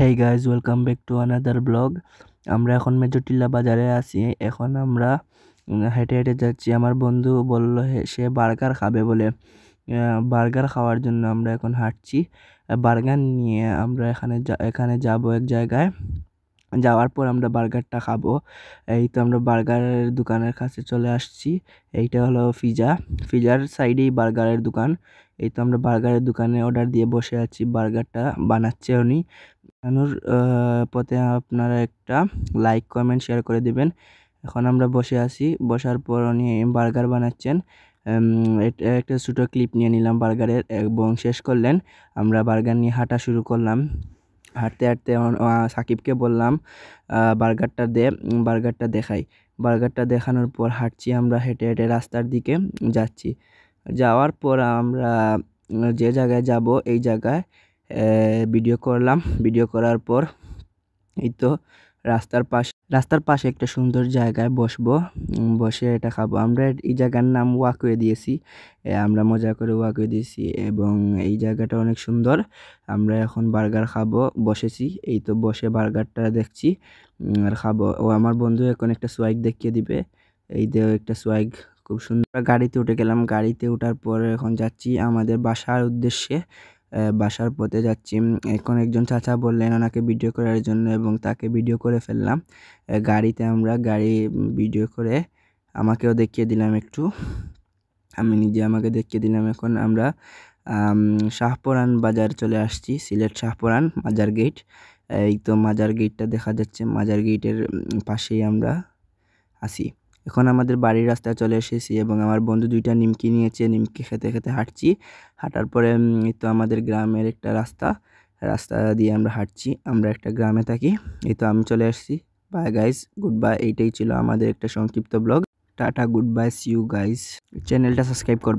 Hey guys, welcome back to another blog. আমরা এখন মেজরটিল্লা বাজারে আছি। এখন আমরা হেঁটে হেঁটে যাচ্ছি। আমার বন্ধু বলল সে বার্গার খাবে বলে। বার্গার খাওয়ার জন্য আমরা এখন হাঁটছি। বার্গার নিয়ে আমরা এখানে যাব এক জায়গায়। যাওয়ার পর আমরা বার্গারটা খাবো। এই তো আমরা বার্গারের দোকানের কাছে চলে আসছি। এইটা হলো পিজার সাইডেই বার্গারের দোকান। এই তো আমরা বার্গারের দোকানে অর্ডার দিয়ে বসে আছি। বার্গারটা বানাচ্ছে উনি। বানানোর পথে আপনারা একটা লাইক কমেন্ট শেয়ার করে দিবেন। এখন আমরা বসে আছি। বসার পর উনি বার্গার বানাচ্ছেন। এটা একটা ছোটো ক্লিপ নিয়ে নিলাম বার্গারের এবং শেষ করলেন। আমরা বার্গার নিয়ে হাঁটা শুরু করলাম। হাঁটতে হাঁটতে সাকিবকে বললাম বার্গারটা দেখাই। বার্গারটা দেখানোর পর হাঁটছি, আমরা হেঁটে হেঁটে রাস্তার দিকে যাচ্ছি। যাওয়ার পর আমরা যে জায়গায় যাব এই জায়গায় ভিডিও করলাম। ভিডিও করার পর এই তো রাস্তার পাশে একটা সুন্দর জায়গায় বসবো। বসে এটা খাবো। আমরা এই জায়গার নাম ওয়াকওয়ে দিয়েছি। আমরা মজা করে ওয়াকওয়ে দিয়েছি এবং এই জায়গাটা অনেক সুন্দর। আমরা এখন বার্গার খাবো বসেছি। এই তো বসে বার্গারটা দেখছি আর খাবো। আমার বন্ধু এখন একটা সোয়াইগ দেখিয়ে দিবে। এই যে একটা সোয়াইগ খুব সুন্দর। গাড়িতে উঠে গেলাম। গাড়িতে ওঠার পরে এখন যাচ্ছি আমাদের বাসার উদ্দেশ্যে। বাসার পথে যাচ্ছি। এখন একজন চাচা বললেন ওনাকে ভিডিও করার জন্য এবং তাকে ভিডিও করে ফেললাম। গাড়িতে আমরা ভিডিও করে আমাকেও দেখিয়ে দিলাম একটু। আমি নিজে আমাকে দেখিয়ে দিলাম। এখন আমরা শাহপরান বাজার চলে আসছি। সিলেট শাহপরান মাজার গেট। এই তো মাজার গেটটা দেখা যাচ্ছে। মাজার গেটের পাশেই আমরা আছি। এখন আমাদের বাড়ির রাস্তায় চলে এসেছি এবং আমার বন্ধু 2টা নিমকি নিয়েছে। নিমকি খেতে খেতে হাঁটছি। হাঁটার পরে এই তো আমাদের গ্রামের একটা রাস্তা দিয়ে আমরা হাঁটছি। আমরা একটা গ্রামে থাকি। এই তো আমি চলে আসছি। Bye guys, good bye. এইটাই ছিল আমাদের একটা সংক্ষিপ্ত ব্লগ। টাটা, good bye, see you guys. চ্যানেলটা সাবস্ক্রাইব করবেন।